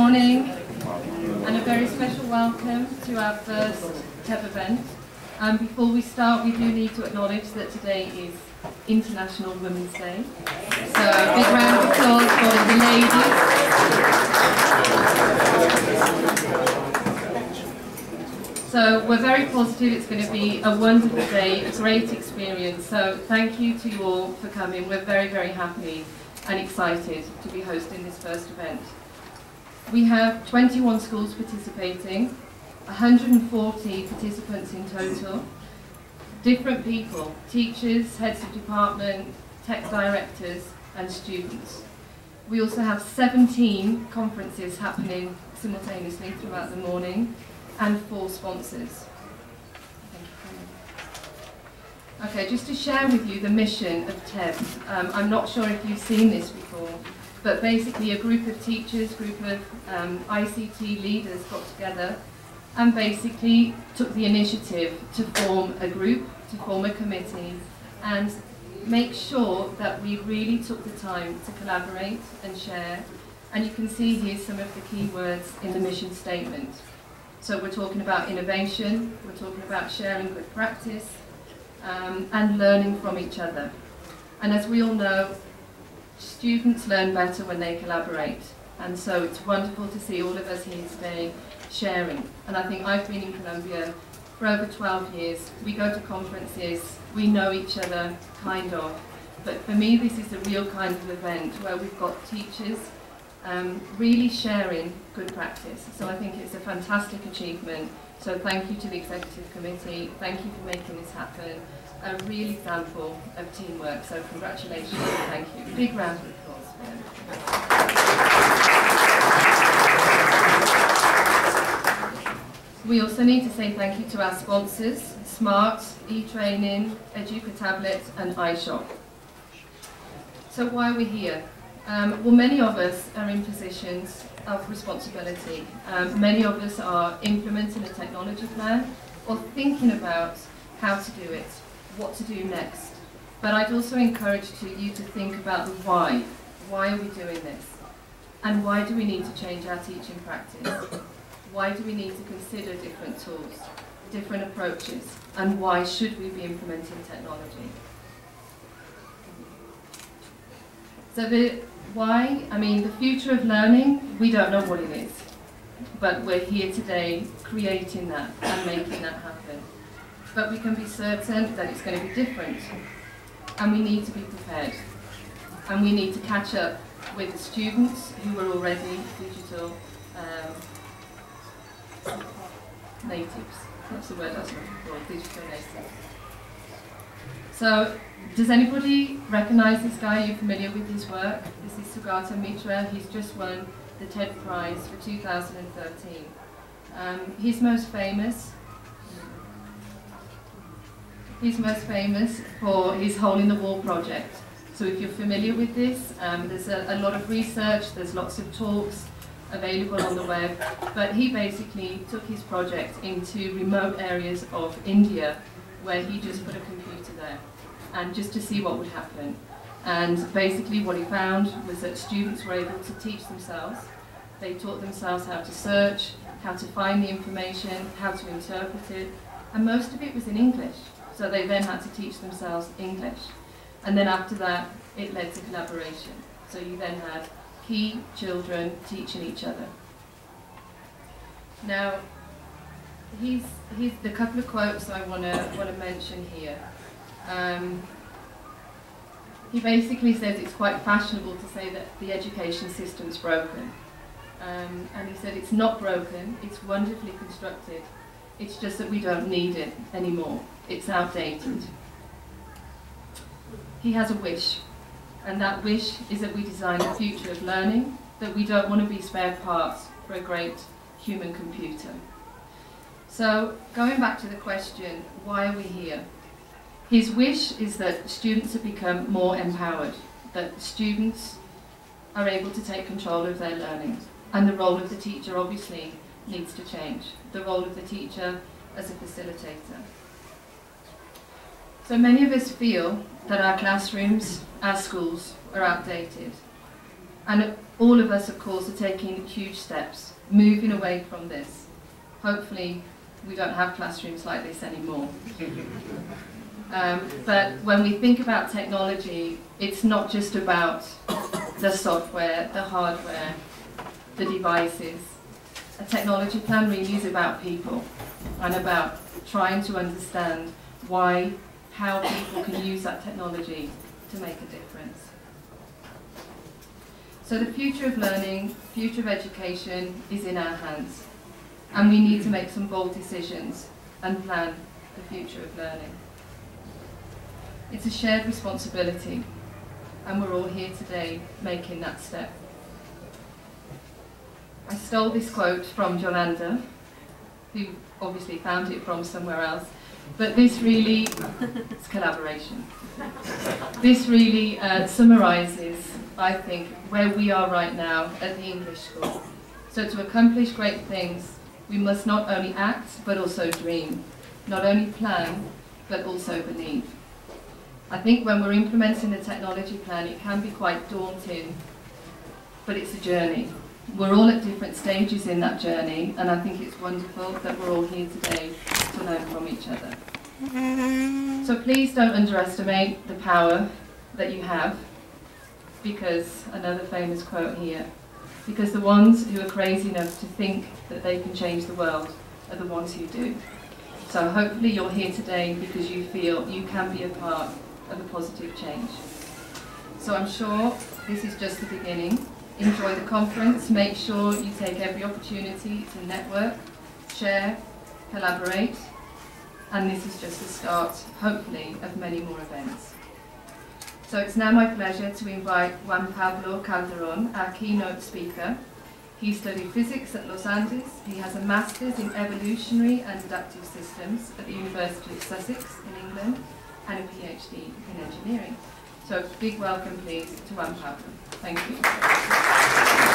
morning, and a very special welcome to our first TEB event. Before we start, we do need to acknowledge that today is International Women's Day. So a big round of applause for the ladies. So we're very positive it's going to be a wonderful day, a great experience. So thank you to you all for coming. We're very, very happy and excited to be hosting this first event. We have 21 schools participating, 140 participants in total, different people, teachers, heads of department, tech directors and students. We also have 17 conferences happening simultaneously throughout the morning and 4 sponsors. Okay, just to share with you the mission of TEB. I'm not sure if you've seen this before, but basically a group of teachers, group of ICT leaders got together and basically took the initiative to form a group, to form a committee, and make sure that we really took the time to collaborate and share. And you can see here some of the key words in the mission statement. So we're talking about innovation, we're talking about sharing good practice, and learning from each other. And as we all know, students learn better when they collaborate. And so it's wonderful to see all of us here today sharing. And I think I've been in Colombia for over 12 years. We go to conferences, we know each other, kind of. But for me, this is a real kind of event where we've got teachers really sharing good practice. So I think it's a fantastic achievement. So thank you to the Executive Committee. Thank you for making this happen. A real example of teamwork. So congratulations and thank you. Big round of applause for them. We also need to say thank you to our sponsors, Smart, eTraining, Educa Tablet and iShop. So why are we here? Well, many of us are in positions of responsibility. Many of us are implementing a technology plan or thinking about how to do it, what to do next. But I'd also encourage you to think about the why. Why are we doing this? And why do we need to change our teaching practice? Why do we need to consider different tools, different approaches? And why should we be implementing technology? So the why, I mean, the future of learning, we don't know what it is. But we're here today creating that and making that happen. But we can be certain that it's going to be different. And we need to be prepared. And we need to catch up with the students who are already digital natives. That's the word I was looking for, digital natives. So, does anybody recognise this guy? Are you familiar with his work? This is Sugata Mitra. He's just won the TED Prize for 2013. He's most famous for his Hole in the Wall project. So if you're familiar with this, there's a lot of research, there's lots of talks available on the web, but he basically took his project into remote areas of India where he just put a computer there and just to see what would happen. And basically what he found was that students were able to teach themselves. They taught themselves how to search, how to find the information, how to interpret it, and most of it was in English. So they then had to teach themselves English. And then after that, it led to collaboration. So you then had key children teaching each other. Now, he's the couple of quotes I want to mention here. He basically says it's quite fashionable to say that the education system's broken. And he said it's not broken, it's wonderfully constructed. It's just that we don't need it anymore. It's outdated. He has a wish, and that wish is that we design a future of learning, that we don't want to be spare parts for a great human computer. So, going back to the question, why are we here? His wish is that students have become more empowered, that students are able to take control of their learning, and the role of the teacher obviously needs to change, the role of the teacher as a facilitator. So many of us feel that our classrooms, our schools are outdated. And all of us, of course, are taking huge steps, moving away from this. Hopefully, we don't have classrooms like this anymore. But when we think about technology, it's not just about the software, the hardware, the devices. A technology plan really is about people and about trying to understand how people can use that technology to make a difference. So the future of learning, future of education is in our hands, and we need to make some bold decisions and plan the future of learning. It's a shared responsibility, and we're all here today making that step. I stole this quote from Yolanda, who obviously found it from somewhere else, but this really, it's collaboration. This really summarises, I think, where we are right now at the English school. So to accomplish great things, we must not only act, but also dream. Not only plan, but also believe. I think when we're implementing the technology plan, it can be quite daunting, but it's a journey. We're all at different stages in that journey, and I think it's wonderful that we're all here today to learn from each other. So please don't underestimate the power that you have, because, another famous quote here, because the ones who are crazy enough to think that they can change the world are the ones who do. So hopefully you're here today because you feel you can be a part of a positive change. So I'm sure this is just the beginning. Enjoy the conference, make sure you take every opportunity to network, share, collaborate, and this is just the start, hopefully, of many more events. So it's now my pleasure to invite Juan Pablo Calderon, our keynote speaker. He studied physics at Los Andes. He has a master's in evolutionary and adaptive systems at the University of Sussex in England, and a PhD in engineering. So big welcome, please, to Juan Pablo. Thank you.